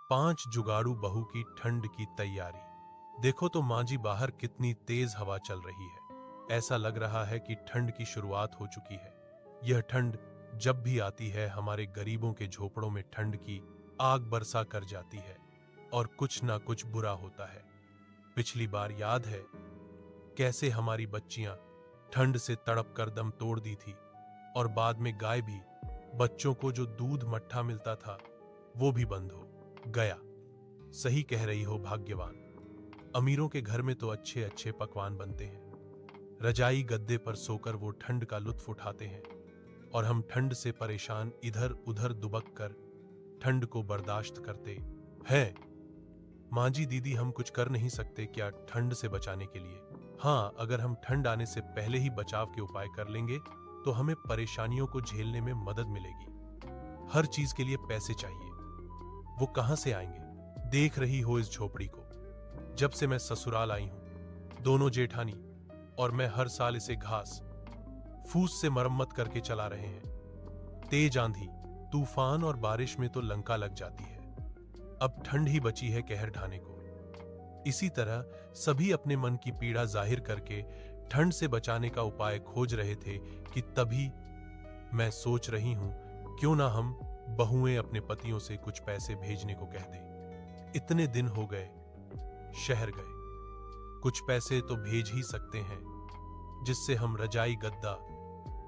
5 जुगाड़ू बहू की ठंड की तैयारी। देखो तो माँ जी बाहर कितनी तेज हवा चल रही है। ऐसा लग रहा है कि ठंड की शुरुआत हो चुकी है। यह ठंड जब भी आती है हमारे गरीबों के झोपड़ों में ठंड की आग बरसा कर जाती है और कुछ ना कुछ बुरा होता है। पिछली बार याद है कैसे हमारी बच्चियां ठंड से तड़प कर दम तोड़ दी थी और बाद में गाय भी। बच्चों को जो दूध मट्ठा मिलता था वो भी बंद हो गया। सही कह रही हो भाग्यवान। अमीरों के घर में तो अच्छे अच्छे पकवान बनते हैं। रजाई गद्दे पर सोकर वो ठंड का लुत्फ उठाते हैं और हम ठंड से परेशान इधर उधर दुबक कर ठंड को बर्दाश्त करते हैं। माँ जी दीदी, हम कुछ कर नहीं सकते क्या ठंड से बचाने के लिए? हाँ, अगर हम ठंड आने से पहले ही बचाव के उपाय कर लेंगे तो हमें परेशानियों को झेलने में मदद मिलेगी। हर चीज के लिए पैसे चाहिए, वो कहां से आएंगे? देख रही हो इस झोपड़ी को, जब से मैं ससुराल आई हूं दोनों जेठानी और मैं हर साल इसे घास फूस से मरम्मत करके चला रहे हैं। तेज आंधी तूफान और बारिश में तो लंका लग जाती है। अब ठंड ही बची है कहर ढाने को। इसी तरह सभी अपने मन की पीड़ा जाहिर करके ठंड से बचाने का उपाय खोज रहे थे कि तभी मैं सोच रही हूं क्यों ना हम बहुएं अपने पतियों से कुछ पैसे भेजने को कह दें। इतने दिन हो गए शहर गए, कुछ पैसे तो भेज ही सकते हैं जिससे हम रजाई गद्दा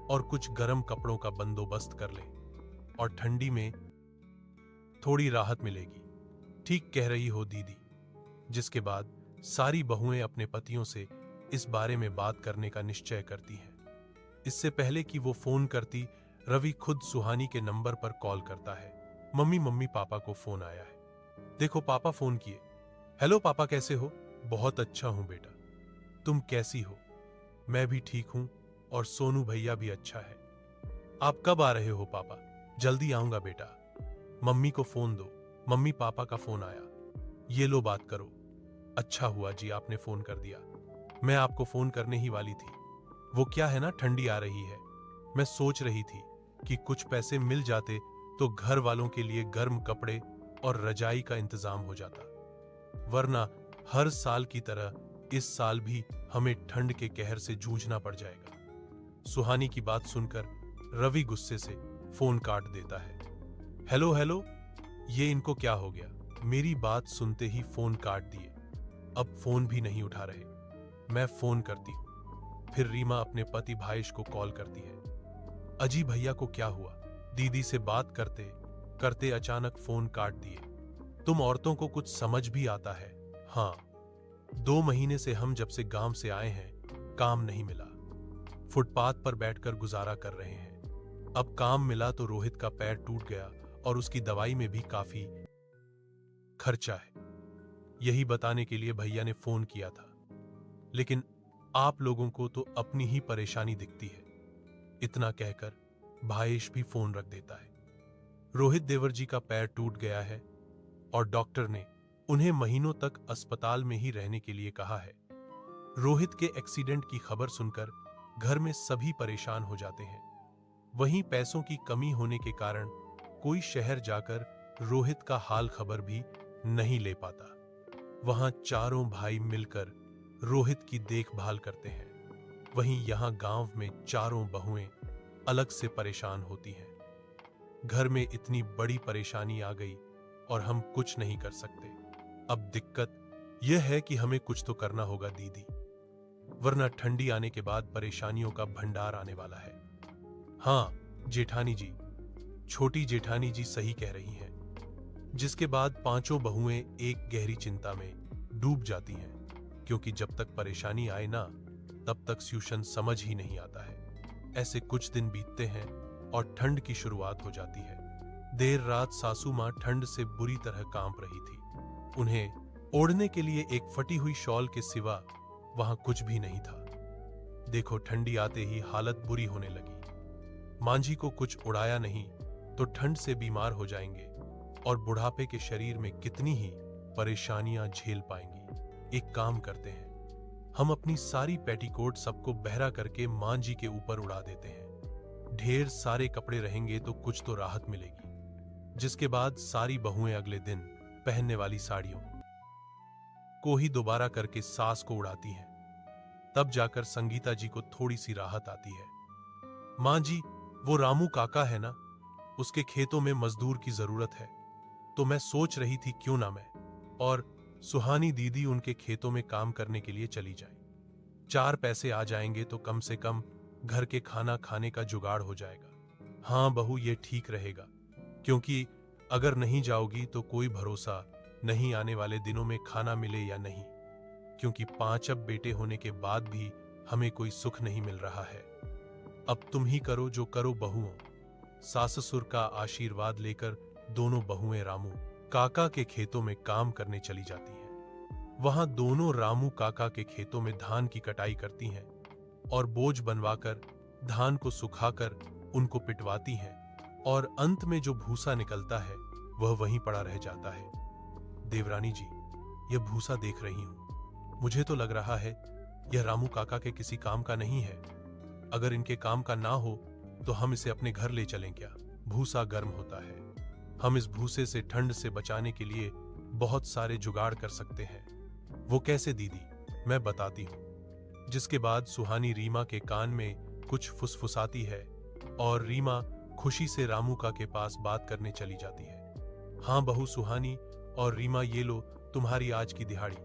और कुछ गर्म कपड़ों का बंदोबस्त कर लें और ठंडी में थोड़ी राहत मिलेगी। ठीक कह रही हो दीदी। जिसके बाद सारी बहुएं अपने पतियों से इस बारे में बात करने का निश्चय करती हैं। इससे पहले कि वो फोन करती, रवि खुद सुहानी के नंबर पर कॉल करता है। मम्मी पापा को फोन आया है, देखो पापा फोन किए। हेलो पापा, कैसे हो? बहुत अच्छा हूं बेटा, तुम कैसी हो? मैं भी ठीक हूं और सोनू भैया भी अच्छा है। आप कब आ रहे हो पापा? जल्दी आऊंगा बेटा। मम्मी को फोन दो। मम्मी पापा का फोन आया, ये लो बात करो। अच्छा हुआ जी आपने फोन कर दिया, मैं आपको फोन करने ही वाली थी। वो क्या है ना, ठंडी आ रही है। मैं सोच रही थी कि कुछ पैसे मिल जाते तो घर वालों के लिए गर्म कपड़े और रजाई का इंतजाम हो जाता, वरना हर साल की तरह इस साल भी हमें ठंड के कहर से जूझना पड़ जाएगा। सुहानी की बात सुनकर रवि गुस्से से फोन काट देता है। हेलो हेलो, ये इनको क्या हो गया? मेरी बात सुनते ही फोन काट दिए। अब फोन भी नहीं उठा रहे। मैं फोन करती हूं, फिर रीमा अपने पति भाईश को कॉल करती है। अजी भैया को क्या हुआ? दीदी से बात करते करते अचानक फोन काट दिए। तुम औरतों को कुछ समझ भी आता है? हाँ, 2 महीने से हम जब से गांव से आए हैं काम नहीं मिला, फुटपाथ पर बैठकर गुजारा कर रहे हैं। अब काम मिला तो रोहित का पैर टूट गया और उसकी दवाई में भी काफी खर्चा है। यही बताने के लिए भैया ने फोन किया था, लेकिन आप लोगों को तो अपनी ही परेशानी दिखती है। इतना कहकर भाईश भी फोन रख देता है। रोहित देवर जी का पैर टूट गया है और डॉक्टर ने उन्हें महीनों तक अस्पताल में ही रहने के लिए कहा है। रोहित के एक्सीडेंट की खबर सुनकर घर में सभी परेशान हो जाते हैं। वहीं पैसों की कमी होने के कारण कोई शहर जाकर रोहित का हाल खबर भी नहीं ले पाता। वहां चारों भाई मिलकर रोहित की देखभाल करते हैं। वहीं यहां गांव में चारों बहुएं अलग से परेशान होती हैं। घर में इतनी बड़ी परेशानी आ गई और हम कुछ नहीं कर सकते। अब दिक्कत यह है कि हमें कुछ तो करना होगा दीदी, वरना ठंडी आने के बाद परेशानियों का भंडार आने वाला है। हाँ जेठानी जी, छोटी जेठानी जी सही कह रही हैं। जिसके बाद पांचों बहुएं एक गहरी चिंता में डूब जाती हैं, क्योंकि जब तक परेशानी आए ना तब तक सॉल्यूशन समझ ही नहीं आता है। ऐसे कुछ दिन बीतते हैं और ठंड की शुरुआत हो जाती है। देर रात सासू मां ठंड से बुरी तरह कांप रही थी। उन्हें ओढ़ने के लिए एक फटी हुई शॉल के सिवा वहां कुछ भी नहीं था। देखो ठंडी आते ही हालत बुरी होने लगी। मांझी को कुछ उड़ाया नहीं तो ठंड से बीमार हो जाएंगे और बुढ़ापे के शरीर में कितनी ही परेशानियां झेल पाएंगी। एक काम करते हैं, हम अपनी सारी पेटीकोट सबको बहरा करके मां जी के ऊपर उड़ा देते हैं। ढेर सारे कपड़े रहेंगे तो कुछ तो राहत मिलेगी। जिसके बाद सारी बहुएं अगले दिन पहनने वाली साड़ियों को ही दोबारा करके सास को उड़ाती हैं। तब जाकर संगीता जी को थोड़ी सी राहत आती है। मां जी, वो रामू काका है ना, उसके खेतों में मजदूर की जरूरत है, तो मैं सोच रही थी क्यों ना मैं और सुहानी दीदी उनके खेतों में काम करने के लिए चली जाए। 4 पैसे आ जाएंगे तो कम से कम घर के खाना खाने का जुगाड़ हो जाएगा। हाँ बहू, ये ठीक रहेगा, क्योंकि अगर नहीं जाओगी तो कोई भरोसा नहीं आने वाले दिनों में खाना मिले या नहीं, क्योंकि 5 अब बेटे होने के बाद भी हमें कोई सुख नहीं मिल रहा है। अब तुम ही करो जो करो बहुओं। सास ससुर का आशीर्वाद लेकर दोनों बहुएं रामू काका के खेतों में काम करने चली जाती हैं। वहां दोनों रामू काका के खेतों में धान की कटाई करती हैं और बोझ बनवाकर धान को सुखाकर उनको पिटवाती हैं, और अंत में जो भूसा निकलता है वह वहीं पड़ा रह जाता है। देवरानी जी, यह भूसा देख रही हूं, मुझे तो लग रहा है यह रामू काका के किसी काम का नहीं है। अगर इनके काम का ना हो तो हम इसे अपने घर ले चलें क्या? भूसा गर्म होता है, हम इस भूसे से ठंड से बचाने के लिए बहुत सारे जुगाड़ कर सकते हैं। वो कैसे दीदी? मैं बताती हूं। जिसके बाद सुहानी रीमा के कान में कुछ फुसफुसाती है और रीमा खुशी से रामू का के पास बात करने चली जाती है। हाँ बहू सुहानी और रीमा, ये लो तुम्हारी आज की दिहाड़ी।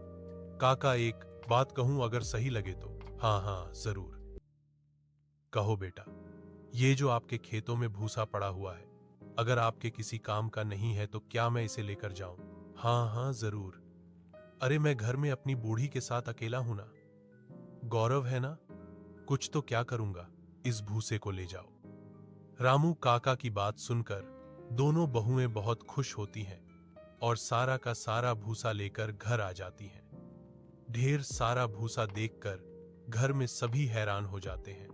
काका, एक बात कहूं अगर सही लगे तो? हाँ हाँ जरूर, कहो बेटा। ये जो आपके खेतों में भूसा पड़ा हुआ है, अगर आपके किसी काम का नहीं है तो क्या मैं इसे लेकर जाऊं? हाँ हाँ जरूर। अरे मैं घर में अपनी बूढ़ी के साथ अकेला हूं ना, गौरव है ना, कुछ तो क्या करूंगा, इस भूसे को ले जाओ। रामू काका की बात सुनकर दोनों बहुएं बहुत खुश होती हैं और सारा का सारा भूसा लेकर घर आ जाती हैं। ढेर सारा भूसा देखकर घर में सभी हैरान हो जाते हैं।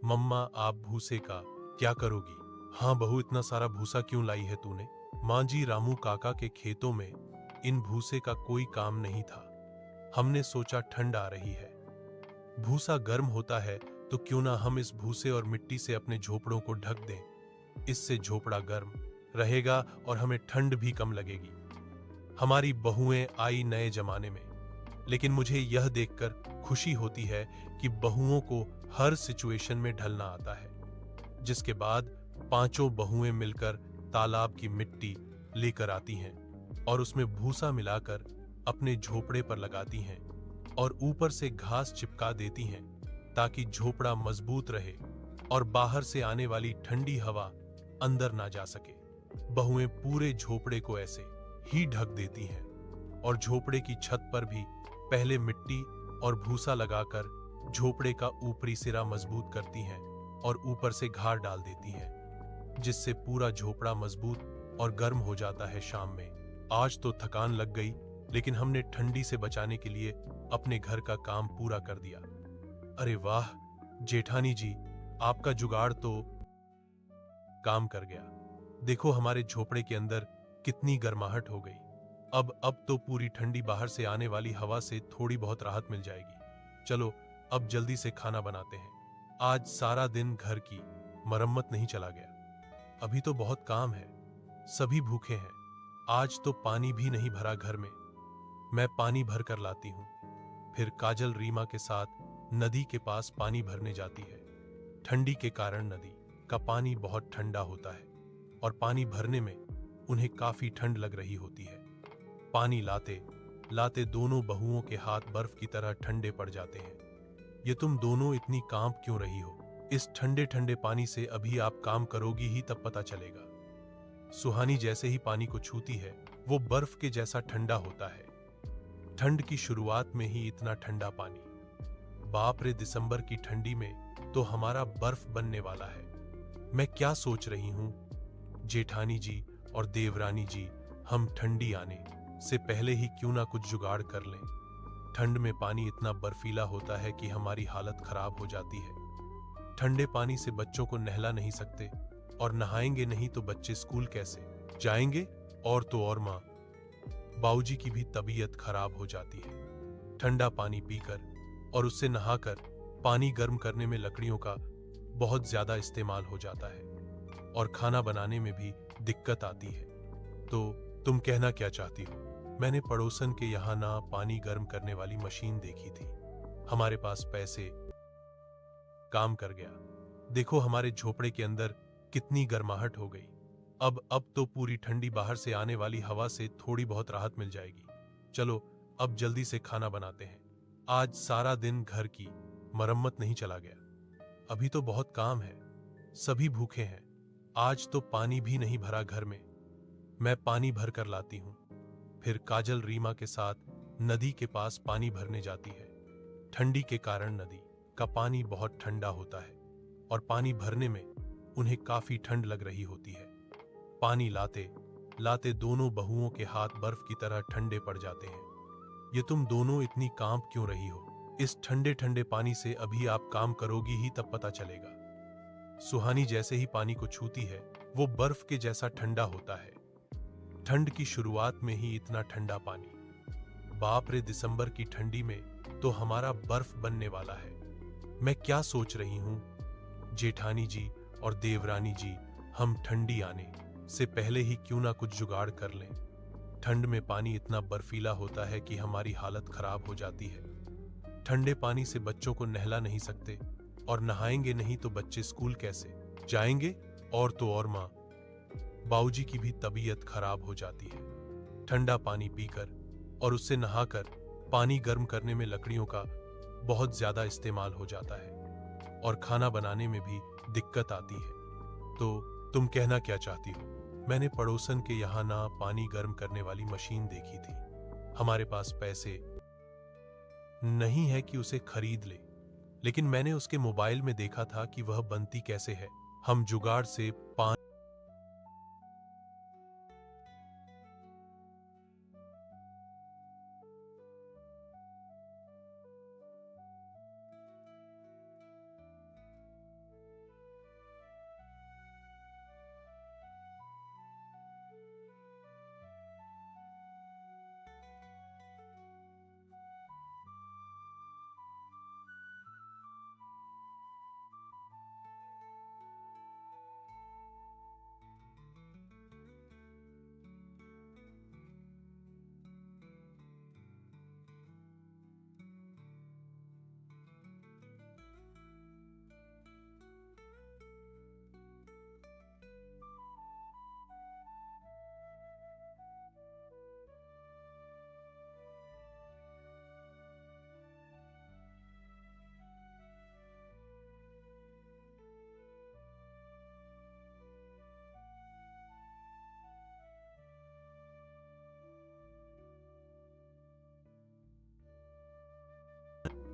मम्मा, आप भूसे का क्या करोगी? हाँ बहू, इतना सारा भूसा क्यों लाई है तूने? मां जी, रामू काका के खेतों में इन भूसे का कोई काम नहीं था, हमने सोचा ठंड आ रही है, भूसा गर्म होता है, तो क्यों ना हम इस भूसे और मिट्टी से अपने झोपड़ों को ढक दें, इससे झोपड़ा गर्म रहेगा और हमें ठंड भी कम लगेगी। हमारी बहुएं आई नए जमाने में, लेकिन मुझे यह देखकर खुशी होती है कि बहुओं को हर सिचुएशन में ढलना आता है। जिसके बाद 5 बहुएं मिलकर तालाब की मिट्टी लेकर आती हैं और उसमें भूसा मिलाकर अपने झोपड़े पर लगाती हैं और ऊपर से घास चिपका देती हैं ताकि झोपड़ा मजबूत रहे और बाहर से आने वाली ठंडी हवा अंदर ना जा सके। बहुएं पूरे झोपड़े को ऐसे ही ढक देती हैं और झोपड़े की छत पर भी पहले मिट्टी और भूसा लगाकर झोपड़े का ऊपरी सिरा मजबूत करती हैं और ऊपर से घार डाल देती हैं, जिससे पूरा झोपड़ा मजबूत और गर्म हो जाता है शाम में। आज तो थकान लग गई, लेकिन हमने ठंडी से बचाने के लिए अपने घर का काम पूरा कर दिया। अरे वाह जेठानी जी, आपका जुगाड़ तो काम कर गया। देखो हमारे झोपड़े के अंदर कितनी गर्माहट हो गई। अब तो पूरी ठंडी बाहर से आने वाली हवा से थोड़ी बहुत राहत मिल जाएगी। चलो अब जल्दी से खाना बनाते हैं, आज सारा दिन घर की मरम्मत नहीं चला गया। अभी तो बहुत काम है, सभी भूखे हैं। आज तो पानी भी नहीं भरा घर में, मैं पानी भर कर लाती हूँ। फिर काजल रीमा के साथ नदी के पास पानी भरने जाती है। ठंडी के कारण नदी का पानी बहुत ठंडा होता है और पानी भरने में उन्हें काफी ठंड लग रही होती है। पानी लाते लाते दोनों बहुओं के हाथ बर्फ की तरह ठंडे पड़ जाते हैं। ये तुम दोनों इतनी कांप क्यों रही हो? इस ठंडे ठंडे पानी से अभी आप काम करोगी ही तब पता चलेगा। सुहानी जैसे ही पानी को छूती है वो बर्फ के जैसा ठंडा होता है। ठंड की शुरुआत में ही इतना ठंडा पानी, बाप रे, दिसंबर की ठंडी में तो हमारा बर्फ बनने वाला है। मैं क्या सोच रही हूँ जेठानी जी और देवरानी जी, हम ठंडी आने से पहले ही क्यों ना कुछ जुगाड़ कर लें। ठंड में पानी इतना बर्फीला होता है कि हमारी हालत खराब हो जाती है। ठंडे पानी से बच्चों को नहला नहीं सकते और नहाएंगे नहीं तो बच्चे स्कूल कैसे जाएंगे? और तो और माँ बाऊजी की भी तबीयत खराब हो जाती है। ठंडा पानी पीकर और उससे नहाकर पानी गर्म करने में लकड़ियों का बहुत ज्यादा इस्तेमाल हो जाता है और खाना बनाने में भी दिक्कत आती है। तो तुम कहना क्या चाहती हो? मैंने पड़ोसन के यहाँ ना पानी गर्म करने वाली मशीन देखी थी। हमारे पास पैसे, काम कर गया। देखो हमारे झोपड़े के अंदर कितनी गर्माहट हो गई। अब तो पूरी ठंडी बाहर से आने वाली हवा से थोड़ी बहुत राहत मिल जाएगी। चलो अब जल्दी से खाना बनाते हैं। आज सारा दिन घर की मरम्मत नहीं चला गया। अभी तो बहुत काम है। सभी भूखे हैं। आज तो पानी भी नहीं भरा घर में। मैं पानी भर कर लाती हूँ। फिर काजल रीमा के साथ नदी के पास पानी भरने जाती है। ठंडी के कारण नदी का पानी बहुत ठंडा होता है और पानी भरने में उन्हें काफी ठंड लग रही होती है। पानी लाते लाते दोनों बहुओं के हाथ बर्फ की तरह ठंडे पड़ जाते हैं। ये तुम दोनों इतनी कांप क्यों रही हो? इस ठंडे ठंडे पानी से अभी आप काम करोगी ही तब पता चलेगा। सुहानी जैसे ही पानी को छूती है वो बर्फ के जैसा ठंडा होता है। ठंड की शुरुआत में ही इतना ठंडा पानी। बाप रे, दिसंबर की ठंडी में तो हमारा बर्फ बनने वाला है। मैं क्या सोच रही हूँ जेठानी जी और देवरानी जी, हम ठंडी आने से पहले ही क्यों ना कुछ जुगाड़ कर लें। ठंड में पानी इतना बर्फीला होता है कि हमारी हालत खराब हो जाती है। ठंडे पानी से बच्चों को नहला नहीं सकते और नहाएंगे नहीं तो बच्चे स्कूल कैसे जाएंगे? और तो और माँ बाऊजी की भी तबीयत खराब हो जाती है। ठंडा पानी पीकर और उससे नहाकर पानी गर्म करने में लकड़ियों का बहुत ज्यादा इस्तेमाल हो जाता है और खाना बनाने में भी दिक्कत आती है। तो तुम कहना क्या चाहती हो? मैंने पड़ोसन के यहाँ ना पानी गर्म करने वाली मशीन देखी थी। हमारे पास पैसे नहीं है कि उसे खरीद ले, लेकिन मैंने उसके मोबाइल में देखा था कि वह बनती कैसे है। हम जुगाड़ से पानी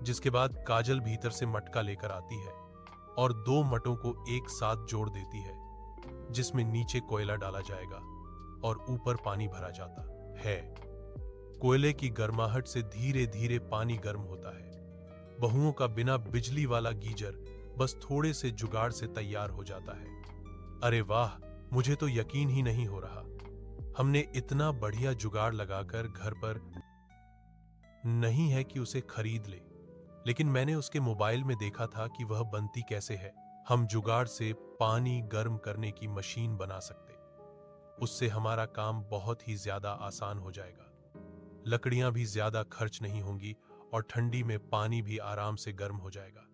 जिसके बाद काजल भीतर से मटका लेकर आती है और दो मटों को एक साथ जोड़ देती है, जिसमें नीचे कोयला डाला जाएगा और ऊपर पानी भरा जाता है। कोयले की गर्माहट से धीरे धीरे पानी गर्म होता है। बहुओं का बिना बिजली वाला गीजर बस थोड़े से जुगाड़ से तैयार हो जाता है। अरे वाह, मुझे तो यकीन ही नहीं हो रहा। हमने इतना बढ़िया जुगाड़ लगाकर घर पर नहीं है कि उसे खरीद ले, लेकिन मैंने उसके मोबाइल में देखा था कि वह बनती कैसे है। हम जुगाड़ से पानी गर्म करने की मशीन बना सकते। उससे हमारा काम बहुत ही ज्यादा आसान हो जाएगा। लकड़ियां भी ज्यादा खर्च नहीं होंगी और ठंडी में पानी भी आराम से गर्म हो जाएगा।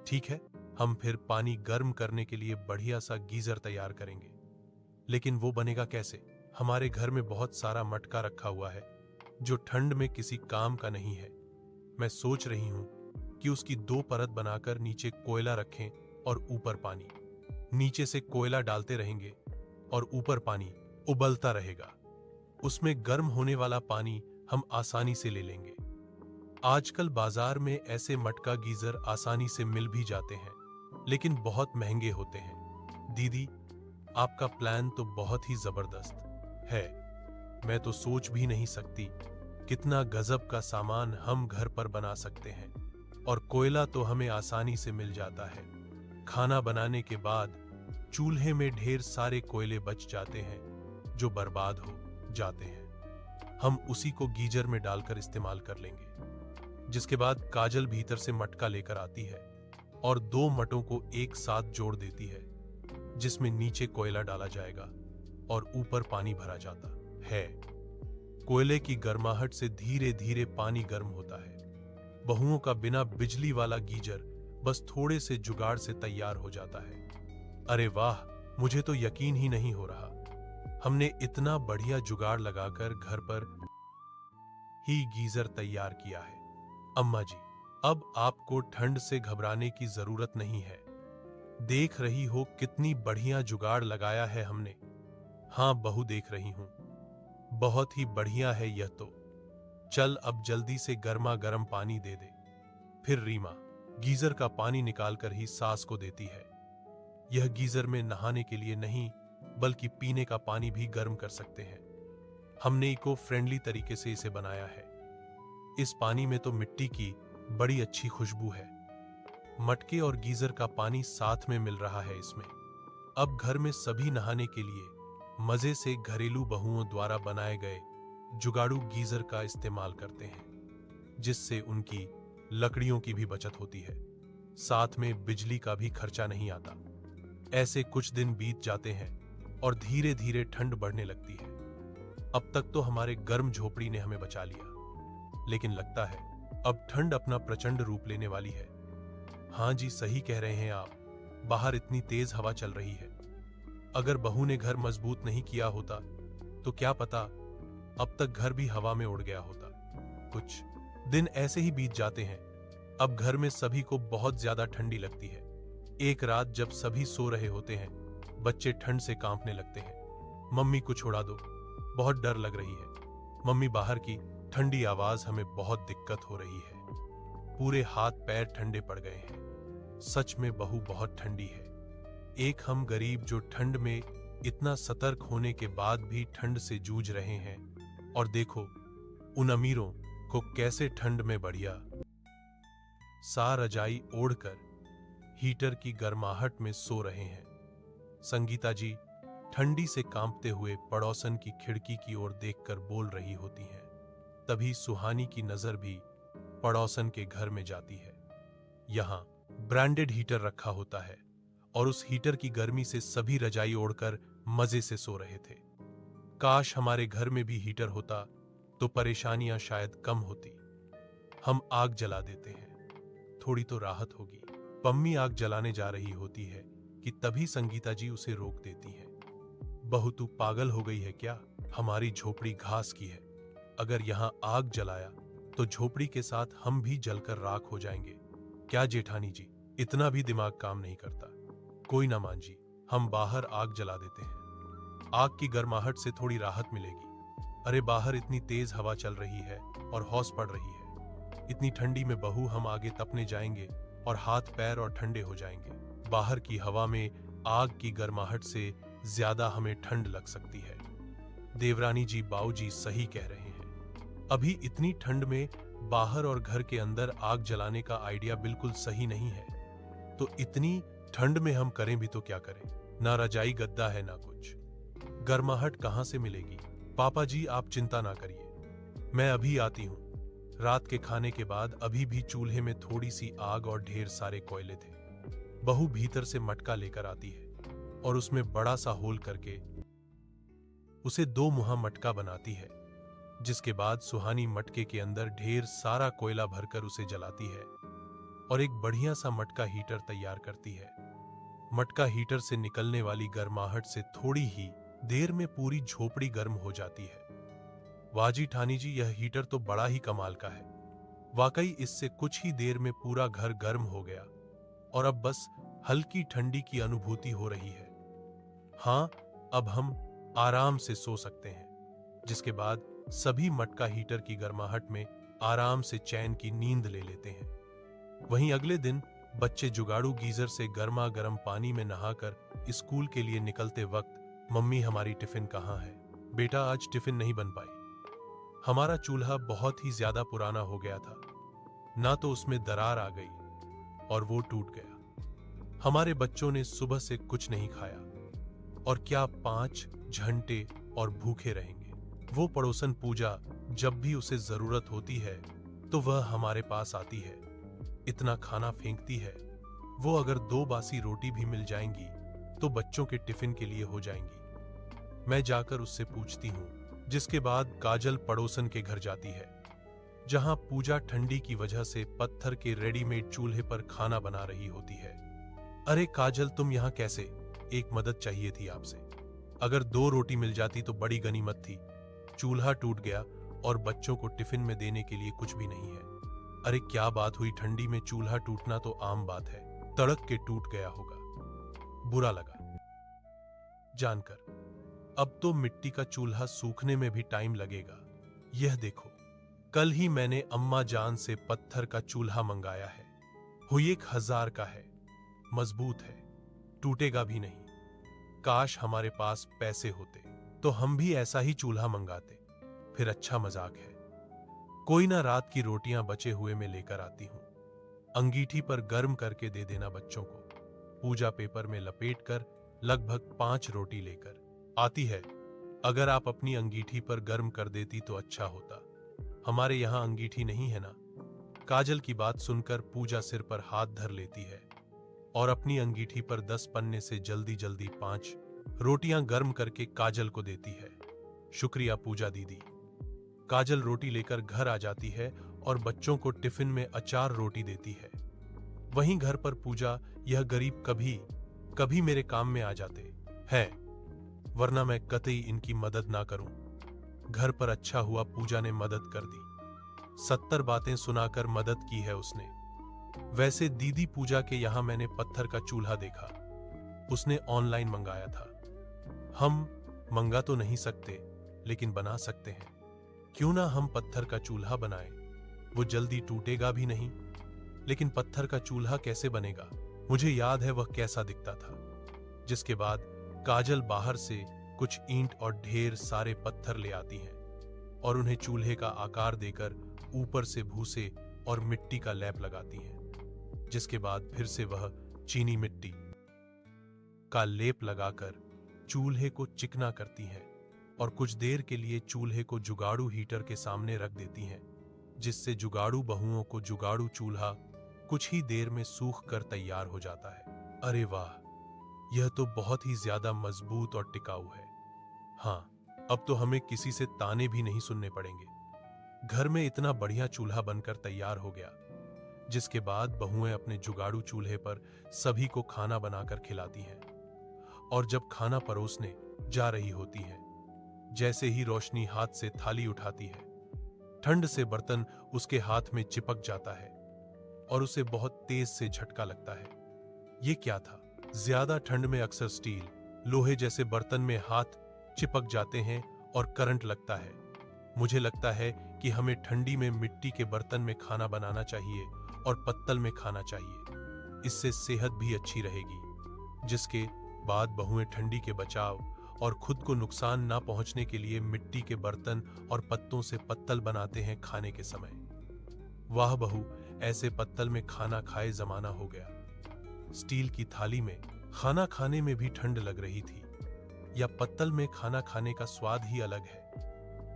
ठीक है, हम फिर पानी गर्म करने के लिए बढ़िया सा गीजर तैयार करेंगे। लेकिन वो बनेगा कैसे? हमारे घर में बहुत सारा मटका रखा हुआ है जो ठंड में किसी काम का नहीं है। मैं सोच रही हूं कि उसकी दो परत बनाकर नीचे कोयला रखें और ऊपर पानी। नीचे से कोयला डालते रहेंगे और ऊपर पानी उबलता रहेगा। उसमें गर्म होने वाला पानी हम आसानी से ले लेंगे। आजकल बाजार में ऐसे मटका गीजर आसानी से मिल भी जाते हैं, लेकिन बहुत महंगे होते हैं। दीदी, आपका प्लान तो बहुत ही जबरदस्त है। मैं तो सोच भी नहीं सकती कितना गजब का सामान हम घर पर बना सकते हैं। और कोयला तो हमें आसानी से मिल जाता है। खाना बनाने के बाद चूल्हे में ढेर सारे कोयले बच जाते हैं जो बर्बाद हो जाते हैं। हम उसी को गीजर में डालकर इस्तेमाल कर लेंगे। जिसके बाद काजल भीतर से मटका लेकर आती है और दो मटों को एक साथ जोड़ देती है, जिसमें नीचे कोयला डाला जाएगा और ऊपर पानी भरा जाता है। कोयले की गर्माहट से धीरे धीरे पानी गर्म होता है। बहुओं का बिना बिजली वाला गीजर बस थोड़े से जुगाड़ से तैयार हो जाता है। अरे वाह, मुझे तो यकीन ही नहीं हो रहा। हमने इतना बढ़िया जुगाड़ लगाकर घर पर ही गीजर तैयार किया है। अम्मा जी, अब आपको ठंड से घबराने की जरूरत नहीं है। देख रही हो कितनी बढ़िया जुगाड़ लगाया है हमने। हाँ बहू, देख रही हूं, बहुत ही बढ़िया है यह तो। चल अब जल्दी से गर्मा गर्म पानी दे दे। फिर रीमा गीजर का पानी निकालकर ही सास को देती है। यह गीजर में नहाने के लिए नहीं, बल्कि पीने का पानी भी गर्म कर सकते हैं। हमने इको फ्रेंडली तरीके से इसे बनाया है। इस पानी में तो मिट्टी की बड़ी अच्छी खुशबू है। मटके और गीजर का पानी साथ में मिल रहा है इसमें। अब घर में सभी नहाने के लिए मजे से घरेलू बहुओं द्वारा बनाए गए जुगाड़ू गीजर का इस्तेमाल करते हैं, जिससे उनकी लकड़ियों की भी बचत होती है, साथ में बिजली का भी खर्चा नहीं आता। ऐसे कुछ दिन बीत जाते हैं और धीरे धीरे ठंड बढ़ने लगती है। अब तक तो हमारे गर्म झोपड़ी ने हमें बचा लिया, लेकिन लगता है अब ठंड अपना प्रचंड रूप लेने वाली है। हाँ जी, सही कह रहे हैं आप। बाहर इतनी तेज हवा चल रही है। अगर बहू ने घर मजबूत नहीं किया होता तो क्या पता अब तक घर भी हवा में उड़ गया होता। कुछ दिन ऐसे ही बीत जाते हैं। अब घर में सभी को बहुत ज्यादा ठंडी लगती है। एक रात जब सभी सो रहे होते हैं, बच्चे ठंड से कांपने लगते हैं। मम्मी को छुड़ा दो, बहुत डर लग रही है। मम्मी बाहर की ठंडी आवाज हमें बहुत दिक्कत हो रही है। पूरे हाथ पैर ठंडे पड़ गए हैं। सच में बहू बहुत ठंडी है। एक हम गरीब जो ठंड में इतना सतर्क होने के बाद भी ठंड से जूझ रहे हैं, और देखो उन अमीरों को कैसे ठंड में बढ़िया सा रजाई ओढ़कर हीटर की गर्माहट में सो रहे हैं। संगीता जी ठंडी से कांपते हुए पड़ोसन की खिड़की की ओर देखकर बोल रही होती हैं। तभी सुहानी की नजर भी पड़ोसन के घर में जाती है। यहां ब्रांडेड हीटर रखा होता है और उस हीटर की गर्मी से सभी रजाई ओढ़कर मजे से सो रहे थे। काश हमारे घर में भी हीटर होता तो परेशानियां शायद कम होती। हम आग जला देते हैं, थोड़ी तो राहत होगी। पम्मी आग जलाने जा रही होती है कि तभी संगीता जी उसे रोक देती हैं। बहू, तू पागल हो गई है क्या? हमारी झोपड़ी घास की है। अगर यहां आग जलाया तो झोपड़ी के साथ हम भी जलकर राख हो जाएंगे। क्या जेठानी जी, इतना भी दिमाग काम नहीं करता? कोई ना मान जी, हम बाहर आग जला देते हैं। आग की गर्माहट से थोड़ी राहत मिलेगी। अरे बाहर इतनी तेज हवा चल रही है और हौस पड़ रही है। इतनी ठंडी में बहू हम आगे तपने जाएंगे और हाथ पैर और ठंडे हो जाएंगे। बाहर की हवा में आग की गर्माहट से ज्यादा हमें ठंड लग सकती है। देवरानी जी, बाऊजी सही कह रहे हैं। अभी इतनी ठंड में बाहर और घर के अंदर आग जलाने का आइडिया बिल्कुल सही नहीं है। तो इतनी ठंड में हम करें भी तो क्या करें? ना रजाई गद्दा है ना कुछ। गर्माहट कहां से मिलेगी? पापा जी आप चिंता ना करिए, मैं अभी आती हूं। रात के खाने के बाद अभी भी चूल्हे में थोड़ी सी आग और ढेर सारे कोयले थे। बहू भीतर से मटका लेकर आती है और उसमें बड़ा सा होल करके उसे 2 मुहा मटका बनाती है, जिसके बाद सुहानी मटके के अंदर ढेर सारा कोयला भरकर उसे जलाती है और एक बढ़िया सा मटका हीटर तैयार करती है। मटका हीटर से निकलने वाली गर्माहट से थोड़ी ही देर में पूरी झोपड़ी गर्म हो जाती है। वाजी ठानी जी, यह हीटर तो बड़ा ही कमाल का है। वाकई इससे कुछ ही देर में पूरा घर गर्म हो गया और अब बस हल्की ठंडी की अनुभूति हो रही है। हाँ, अब हम आराम से सो सकते हैं, जिसके बाद सभी मटका हीटर की गर्माहट में आराम से चैन की नींद ले लेते हैं। वहीं अगले दिन बच्चे जुगाड़ू गीजर से गर्मा गर्म पानी में नहाकर स्कूल के लिए निकलते वक्त, मम्मी हमारी टिफिन कहाँ है? बेटा आज टिफिन नहीं बन पाई। हमारा चूल्हा बहुत ही ज्यादा पुराना हो गया था, ना तो उसमें दरार आ गई और वो टूट गया। हमारे बच्चों ने सुबह से कुछ नहीं खाया और क्या 5 घंटे और भूखे रहेंगे। वो पड़ोसन पूजा जब भी उसे जरूरत होती है तो वह हमारे पास आती है, इतना खाना फेंकती है। वो अगर 2 बासी रोटी भी मिल जाएंगी तो बच्चों के टिफिन के लिए हो जाएंगी। मैं जाकर उससे पूछती हूँ, जिसके बाद काजल पड़ोसन के घर जाती है, जहां पूजा ठंडी की वजह से पत्थर के रेडीमेड चूल्हे पर खाना बना रही होती है। अरे काजल, तुम यहाँ कैसे? एक मदद चाहिए थी आपसे। अगर 2 रोटी मिल जाती तो बड़ी गनीमत थी। चूल्हा टूट गया और बच्चों को टिफिन में देने के लिए कुछ भी नहीं है। अरे क्या बात हुई, ठंडी में चूल्हा टूटना तो आम बात है। तड़क के टूट गया होगा। बुरा लगा जानकर। अब तो मिट्टी का चूल्हा सूखने में भी टाइम लगेगा। यह देखो, कल ही मैंने अम्मा जान से पत्थर का चूल्हा मंगाया है। हुई 1000 का है, मजबूत है, टूटेगा भी नहीं। काश हमारे पास पैसे होते तो हम भी ऐसा ही चूल्हा मंगाते, फिर अच्छा मजाक है। कोई ना, रात की रोटियां बचे हुए में लेकर आती हूं। अंगीठी पर गर्म करके दे देना बच्चों को। पूजा पेपर में लपेटकर लगभग 5 रोटी लेकर आती है। अगर आप अपनी अंगीठी पर गर्म कर देती तो अच्छा होता। हमारे यहां अंगीठी नहीं है ना। काजल की बात सुनकर पूजा सिर पर हाथ धर लेती है और अपनी अंगीठी पर 10 पन्ने से जल्दी जल्दी 5 रोटियां गर्म करके काजल को देती है। शुक्रिया पूजा दीदी। काजल रोटी लेकर घर आ जाती है और बच्चों को टिफिन में अचार रोटी देती है। वहीं घर पर पूजा, यह गरीब कभी कभी मेरे काम में आ जाते हैं, वरना मैं कतई इनकी मदद ना करूं। घर पर अच्छा हुआ पूजा ने मदद कर दी। 70 बातें सुनाकर मदद की है उसने। वैसे दीदी पूजा के यहां मैंने पत्थर का चूल्हा देखा। उसने ऑनलाइन मंगाया था। हम मंगा तो नहीं सकते, लेकिन बना सकते हैं। क्यों ना हम पत्थर का चूल्हा बनाएं? वो जल्दी टूटेगा भी नहीं। लेकिन पत्थर का चूल्हा कैसे बनेगा? मुझे याद है वह कैसा दिखता था। जिसके बाद काजल बाहर से कुछ ईंट और ढेर सारे पत्थर ले आती हैं और उन्हें चूल्हे का आकार देकर ऊपर से भूसे और मिट्टी का लेप लगाती हैं। जिसके बाद फिर से वह चीनी मिट्टी का लेप लगाकर चूल्हे को चिकना करती हैं और कुछ देर के लिए चूल्हे को जुगाड़ू हीटर के सामने रख देती हैं, जिससे जुगाड़ू बहुओं को जुगाड़ू चूल्हा कुछ ही देर में सूख कर तैयार हो जाता है। अरे वाह, यह तो बहुत ही ज्यादा मजबूत और टिकाऊ है। हाँ, अब तो हमें किसी से ताने भी नहीं सुनने पड़ेंगे। घर में इतना बढ़िया चूल्हा बनकर तैयार हो गया। जिसके बाद बहुएं अपने जुगाड़ू चूल्हे पर सभी को खाना बनाकर खिलाती हैं और जब खाना परोसने जा रही होती हैं, जैसे ही रोशनी हाथ से थाली उठाती है, ठंड से बर्तन उसके हाथ में चिपक जाता है और उसे बहुत तेज से झटका लगता है। ये क्या था? ज्यादा ठंड में अक्सर स्टील, लोहे जैसे बर्तन में हाथ चिपक जाते हैं और करंट लगता है। मुझे लगता है कि हमें ठंडी में मिट्टी के बर्तन में खाना बनाना चाहिए और पत्तल में खाना चाहिए। इससे सेहत भी अच्छी रहेगी। जिसके बाद बहुएं ठंडी के बचाव और खुद को नुकसान ना पहुंचने के लिए मिट्टी के बर्तन और पत्तों से पत्तल बनाते हैं खाने के समय। वाह बहू, ऐसे पत्तल में खाना खाए जमाना हो गया। स्टील की थाली में खाना खाने में भी ठंड लग रही थी, या पत्तल में खाना खाने का स्वाद ही अलग है।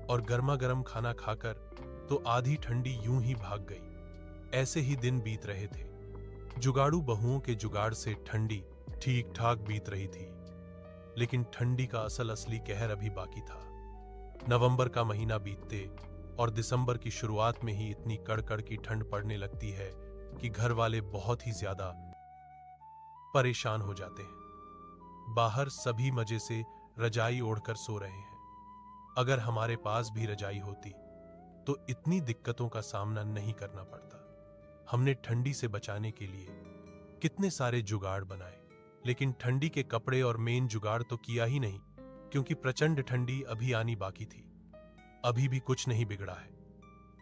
और गर्मा गर्म खाना खाकर तो आधी ठंडी यूं ही भाग गई। ऐसे ही दिन बीत रहे थे। जुगाड़ू बहुओं के जुगाड़ से ठंडी ठीक ठाक बीत रही थी, लेकिन ठंडी का असली कहर अभी बाकी था। नवंबर का महीना बीतते और दिसंबर की शुरुआत में ही इतनी कड़कड़ की ठंड पड़ने लगती है कि घर वाले बहुत ही ज्यादा परेशान हो जाते हैं। बाहर सभी मजे से रजाई ओढ़कर सो रहे हैं। अगर हमारे पास भी रजाई होती तो इतनी दिक्कतों का सामना नहीं करना पड़ता। हमने ठंडी से बचाने के लिए कितने सारे जुगाड़ बनाए, लेकिन ठंडी के कपड़े और मेन जुगाड़ तो किया ही नहीं, क्योंकि प्रचंड ठंडी अभी आनी बाकी थी। अभी भी कुछ नहीं बिगड़ा है।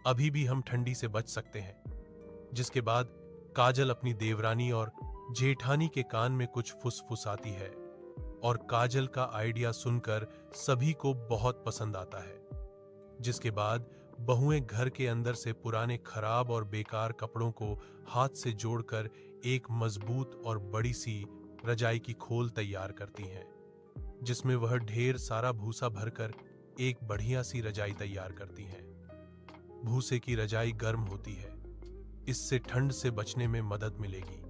अभी भी हम ठंडी से बच सकते हैं। जिसके बाद काजल अपनी देवरानी और जेठानी के कान में कुछ फुसफुसाती है और काजल का आइडिया सुनकर सभी को बहुत पसंद आता है। जिसके बाद बहुएं घर के अंदर से पुराने खराब और बेकार कपड़ों को हाथ से जोड़कर एक मजबूत और बड़ी सी रजाई की खोल तैयार करती हैं, जिसमें वह ढेर सारा भूसा भरकर एक बढ़िया सी रजाई तैयार करती हैं। भूसे की रजाई गर्म होती है, इससे ठंड से बचने में मदद मिलेगी।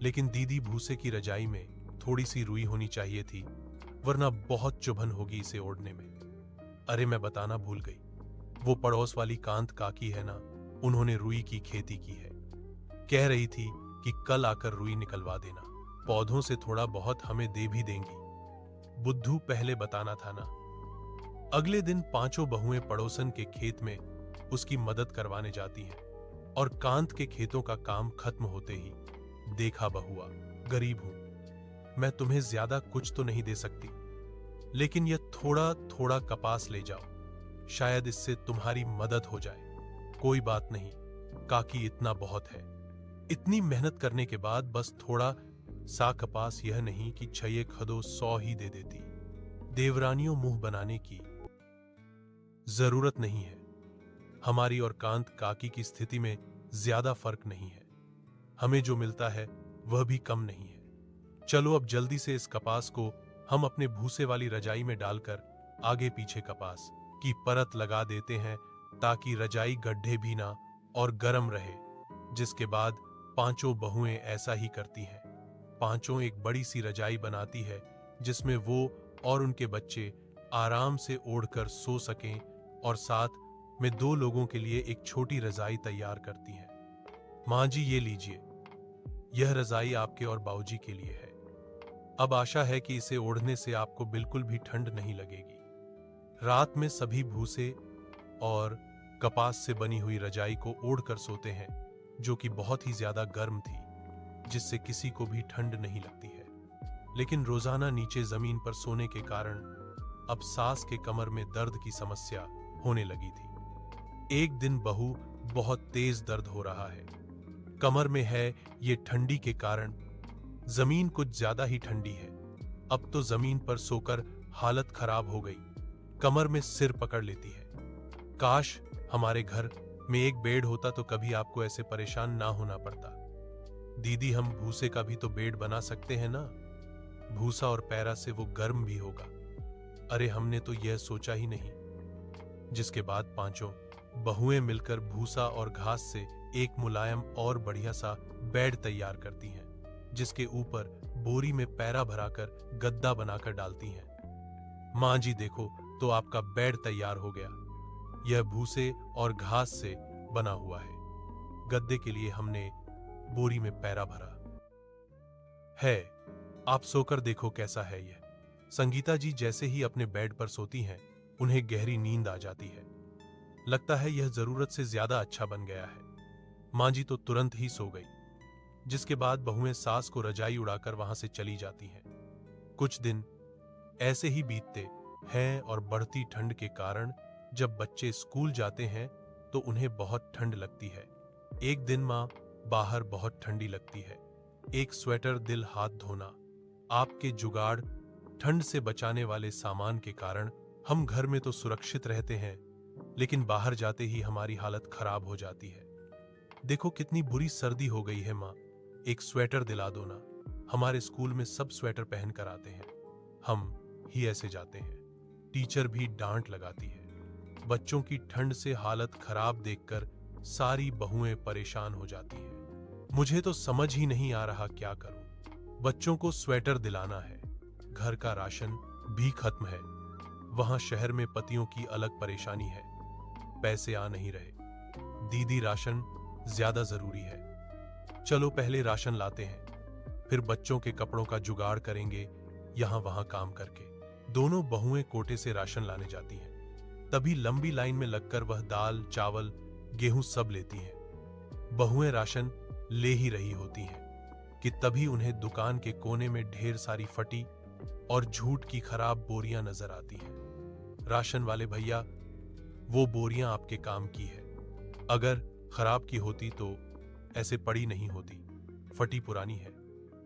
लेकिन दीदी, भूसे की रजाई में थोड़ी सी रुई होनी चाहिए थी, वरना बहुत चुभन होगी इसे ओढ़ने में। अरे मैं बताना भूल गई, वो पड़ोस वाली कांत काकी है ना, उन्होंने रुई की खेती की है। कह रही थी कि कल आकर रुई निकलवा देना, पौधों से थोड़ा बहुत हमें दे भी देंगी। बुद्धू पहले बताना था ना। अगले दिन पांचों बहुएं पड़ोसन के खेत में उसकी मदद करवाने जाती हैं और कांत के खेतों का काम खत्म होते ही, देखा बहुआ, गरीब हूं, मैं तुम्हें ज्यादा कुछ तो नहीं दे सकती, लेकिन यह थोड़ा थोड़ा कपास ले जाओ, शायद इससे तुम्हारी मदद हो जाए। कोई बात नहीं काकी, इतना बहुत है। इतनी मेहनत करने के बाद बस थोड़ा सा कपास, यह नहीं कि 6 खदो 100 ही दे देती। देवरानियों मुंह बनाने की जरूरत नहीं है। हमारी और कांत काकी की स्थिति में ज्यादा फर्क नहीं है। हमें जो मिलता है वह भी कम नहीं है। चलो अब जल्दी से इस कपास को हम अपने भूसे वाली रजाई में डालकर आगे पीछे कपास की परत लगा देते हैं, ताकि रजाई गड्ढे भी ना और गर्म रहे। जिसके बाद पांचों बहुएं ऐसा ही करती हैं। पांचों एक बड़ी सी रजाई बनाती है जिसमें वो और उनके बच्चे आराम से ओढ़कर सो सकें, और साथ में 2 लोगों के लिए एक छोटी रजाई तैयार करती हैं। मां जी ये लीजिए, यह रजाई आपके और बाऊजी के लिए है। अब आशा है कि इसे ओढ़ने से आपको बिल्कुल भी ठंड नहीं लगेगी। रात में सभी भूसे और कपास से बनी हुई रजाई को ओढ़कर सोते हैं, जो कि बहुत ही ज्यादा गर्म थी, जिससे किसी को भी ठंड नहीं लगती है। लेकिन रोजाना नीचे जमीन पर सोने के कारण अब सास के कमर में दर्द की समस्या होने लगी थी। एक दिन बहू, बहुत तेज दर्द हो रहा है, कमर में है, ये ठंडी के कारण। जमीन कुछ ज्यादा ही ठंडी है। अब तो जमीन पर सोकर हालत खराब हो गई, कमर में सिर पकड़ लेती है। काश हमारे घर में एक बेड होता तो कभी आपको ऐसे परेशान ना होना पड़ता। दीदी हम भूसे का भी तो बेड बना सकते हैं ना, भूसा और पैरा से वो गर्म भी होगा। अरे हमने तो यह सोचा ही नहीं। जिसके बाद पांचों बहुएं मिलकर भूसा और घास से एक मुलायम और बढ़िया सा बेड तैयार करती हैं, जिसके ऊपर बोरी में पैरा भराकर गद्दा बनाकर डालती हैं। मां जी देखो तो आपका बेड तैयार हो गया। यह भूसे और घास से बना हुआ है। गद्दे के लिए हमने बोरी में पैरा भरा है। आप सोकर देखो कैसा है यह। संगीता जी जैसे ही अपने बेड पर सोती हैं, उन्हें गहरी नींद आ जाती है। लगता है यह जरूरत से ज्यादा अच्छा बन गया है। मां जी तो तुरंत ही सो गई। जिसके बाद बहुएं सास को रजाई उड़ाकर वहां से चली जाती हैं। कुछ दिन ऐसे ही बीतते हैं और बढ़ती ठंड के कारण जब बच्चे स्कूल जाते हैं तो उन्हें बहुत ठंड लगती है। एक दिन मां, बाहर बहुत ठंडी लगती है, एक स्वेटर, दिल हाथ धोना, आपके जुगाड़, ठंड से बचाने वाले सामान के कारण हम घर में तो सुरक्षित रहते हैं, लेकिन बाहर जाते ही हमारी हालत खराब हो जाती है। देखो कितनी बुरी सर्दी हो गई है मां, एक स्वेटर दिला दो ना। हमारे स्कूल में सब स्वेटर पहन कर आते हैं, हम ही ऐसे जाते हैं। टीचर भी डांट लगाती है। बच्चों की ठंड से हालत खराब देखकर सारी बहुएं परेशान हो जाती हैं। मुझे तो समझ ही नहीं आ रहा क्या करूं। बच्चों को स्वेटर दिलाना है, घर का राशन भी खत्म है, वहां शहर में पतियों की अलग परेशानी है, पैसे आ नहीं रहे। दीदी राशन ज्यादा जरूरी है, चलो पहले राशन लाते हैं, फिर बच्चों के कपड़ों का जुगाड़ करेंगे यहां वहां काम करके। दोनों बहुएं कोटे से राशन लाने जाती हैं। तभी लंबी लाइन में लगकर वह दाल, चावल, गेहूं सब लेती हैं। बहुएं राशन ले ही रही होती हैं कि तभी उन्हें दुकान के कोने में ढेर सारी फटी और झूठ की खराब बोरियां नजर आती हैं। राशन वाले भैया, वो बोरियां आपके काम की है, अगर खराब की होती तो ऐसे पड़ी नहीं होती। फटी पुरानी है,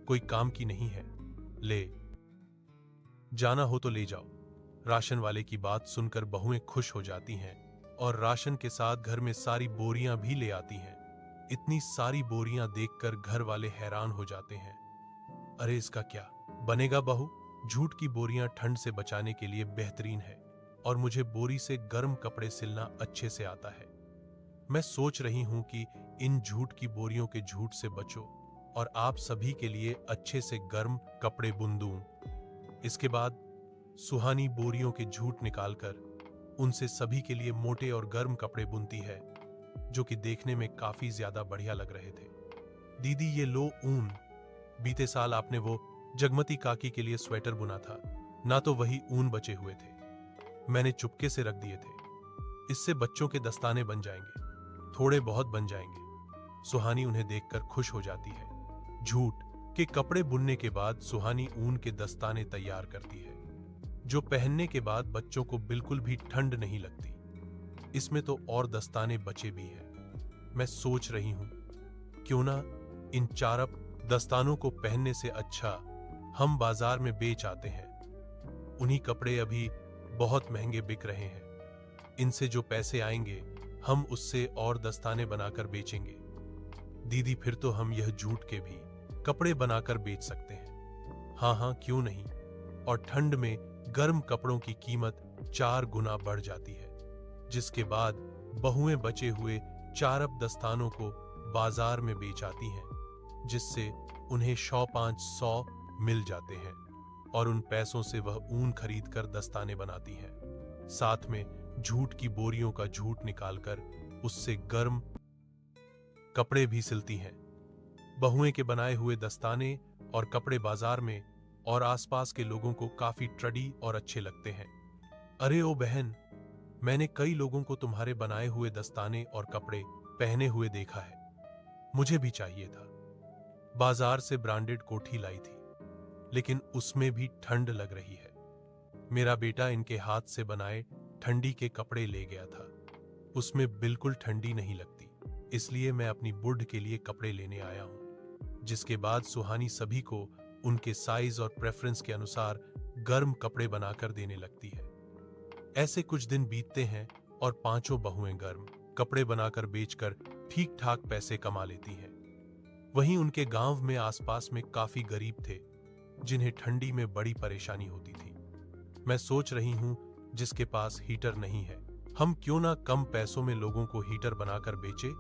कोई काम की नहीं है, ले जाना हो तो ले जाओ। राशन वाले की बात सुनकर बहुएं खुश हो जाती हैं और राशन के साथ घर में सारी बोरियां भी ले आती हैं। इतनी सारी बोरियां देखकर घर वाले हैरान हो जाते हैं। अरे इसका क्या बनेगा बहू? झूठ की बोरियां ठंड से बचाने के लिए बेहतरीन है और मुझे बोरी से गर्म कपड़े सिलना अच्छे से आता है। मैं सोच रही हूं कि इन झूठ की बोरियों के झूठ से बचो और आप सभी के लिए अच्छे से गर्म कपड़े बुन दूं। इसके बाद सुहानी बोरियों के झूठ निकालकर उनसे सभी के लिए मोटे और गर्म कपड़े बुनती है, जो कि देखने में काफी ज्यादा बढ़िया लग रहे थे। दीदी ये लो ऊन, बीते साल आपने वो जगमती काकी के लिए स्वेटर बुना था ना, तो वही ऊन बचे हुए थे, मैंने चुपके से रख दिए थे। इससे बच्चों के दस्ताने बन जाएंगे, थोड़े बहुत बन जाएंगे। सुहानी उन्हें देखकर खुश हो जाती है। झूठ के कपड़े बुनने के बाद सुहानी ऊन के दस्ताने तैयार करती है, जो पहनने के बाद बच्चों को बिल्कुल भी ठंड नहीं लगती। इसमें तो और दस्ताने बचे भी हैं। मैं सोच रही हूं क्यों ना इन चारप दस्तानों को पहनने से अच्छा हम बाजार में बेच आते हैं। उन्हीं कपड़े अभी बहुत महंगे बिक रहे हैं, इनसे जो पैसे आएंगे हम उससे और दस्ताने बनाकर बेचेंगे। दीदी फिर तो हम यह जूट के भी कपड़े बनाकर बेच सकते हैं। हाँ हाँ क्यों नहीं, और ठंड में गर्म कपड़ों की कीमत 4 गुना बढ़ जाती है, जिसके बाद बहुएं बचे हुए चारप दस्तानों को बाजार में बेच आती हैं, जिससे उन्हें 100-500 मिल जाते हैं और उन पैसों से वह ऊन खरीद कर दस्ताने बनाती हैं। साथ में जूट की बोरियों का जूट निकालकर उससे गर्म कपड़े भी सिलती हैं। बहुएं के बनाए हुए दस्ताने और कपड़े बाजार में और आसपास के लोगों को काफी ट्रेंडी और अच्छे लगते हैं। अरे ओ बहन, मैंने कई लोगों को तुम्हारे बनाए हुए दस्ताने और कपड़े पहने हुए देखा है, मुझे भी चाहिए था। बाजार से ब्रांडेड कोठी लाई थी, लेकिन उसमें भी ठंड लग रही है। मेरा बेटा इनके हाथ से बनाए ठंडी के कपड़े ले गया था, उसमें बिल्कुल ठंडी नहीं लगती, इसलिए मैं अपनी बुढ़ के लिए कपड़े लेने आया हूं। जिसके बाद सुहानी सभी को उनके साइज और प्रेफरेंस के अनुसार गर्म कपड़े बनाकर देने लगती है। ऐसे कुछ दिन बीतते हैं और 5 बहुएं गर्म कपड़े बनाकर बेचकर ठीक ठाक पैसे कमा लेती हैं। वहीं उनके गांव में आसपास में काफी गरीब थे, जिन्हें ठंडी में बड़ी परेशानी होती थी। मैं सोच रही हूं जिसके पास हीटर नहीं है, हम क्यों ना कम पैसों में लोगों को हीटर बनाकर बेचे।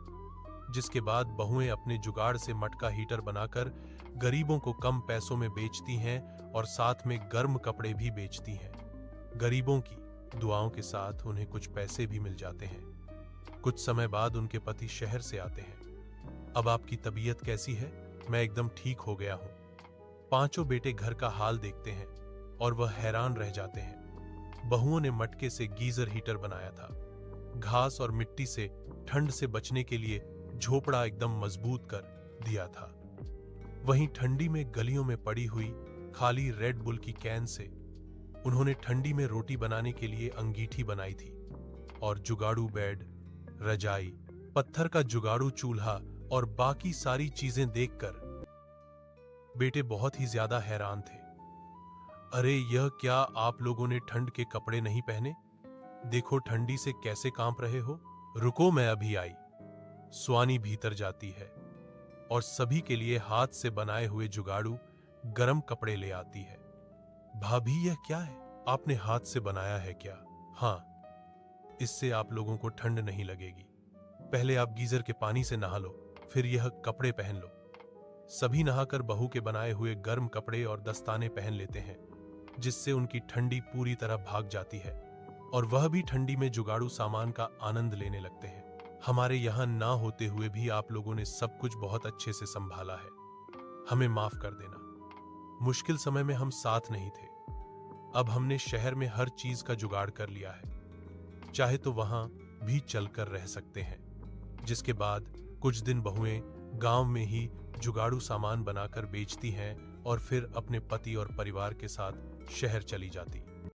जिसके बाद बहुएं अपने जुगाड़ से मटका हीटर बनाकर गरीबों को कम पैसों में बेचती हैं और साथ में गर्म कपड़े भी बेचती हैं। गरीबों की दुआओं के साथ उन्हें कुछ पैसे भी मिल जाते हैं। कुछ समय बाद उनके पति शहर से आते हैं। अब आपकी तबीयत कैसी है? मैं एकदम ठीक हो गया हूं। 5 बेटे घर का हाल देखते हैं और वह हैरान रह जाते हैं। बहुओं ने मटके से गीजर हीटर बनाया था। घास और मिट्टी से ठंड से बचने के लिए झोपड़ा एकदम मजबूत कर दिया था। वहीं ठंडी में गलियों में पड़ी हुई खाली रेड बुल की कैन से उन्होंने ठंडी में रोटी बनाने के लिए अंगीठी बनाई थी। और जुगाड़ू बेड, रजाई, पत्थर का जुगाड़ू चूल्हा और बाकी सारी चीजें देखकर बेटे बहुत ही ज्यादा हैरान थे। अरे यह क्या, आप लोगों ने ठंड के कपड़े नहीं पहने? देखो ठंडी से कैसे कांप रहे हो। रुको मैं अभी आई। सुहानी भीतर जाती है और सभी के लिए हाथ से बनाए हुए जुगाड़ू गरम कपड़े ले आती है। भाभी यह क्या है? आपने हाथ से बनाया है क्या? हाँ, इससे आप लोगों को ठंड नहीं लगेगी। पहले आप गीजर के पानी से नहा लो, फिर यह कपड़े पहन लो। सभी नहाकर बहू के बनाए हुए गर्म कपड़े और दस्ताने पहन लेते हैं, जिससे उनकी ठंडी पूरी तरह भाग जाती है और वह भी ठंडी में जुगाड़ू सामान का आनंद लेने लगते हैं। हमारे यहाँ ना होते हुए भी आप लोगों ने सब कुछ बहुत अच्छे से संभाला है, हमें माफ कर देना। मुश्किल समय में हम साथ नहीं थे। अब हमने शहर में हर चीज का जुगाड़ कर लिया है, चाहे तो वहां भी चलकर रह सकते हैं। जिसके बाद कुछ दिन बहुएं गांव में ही जुगाड़ू सामान बनाकर बेचती हैं और फिर अपने पति और परिवार के साथ शहर चली जाती।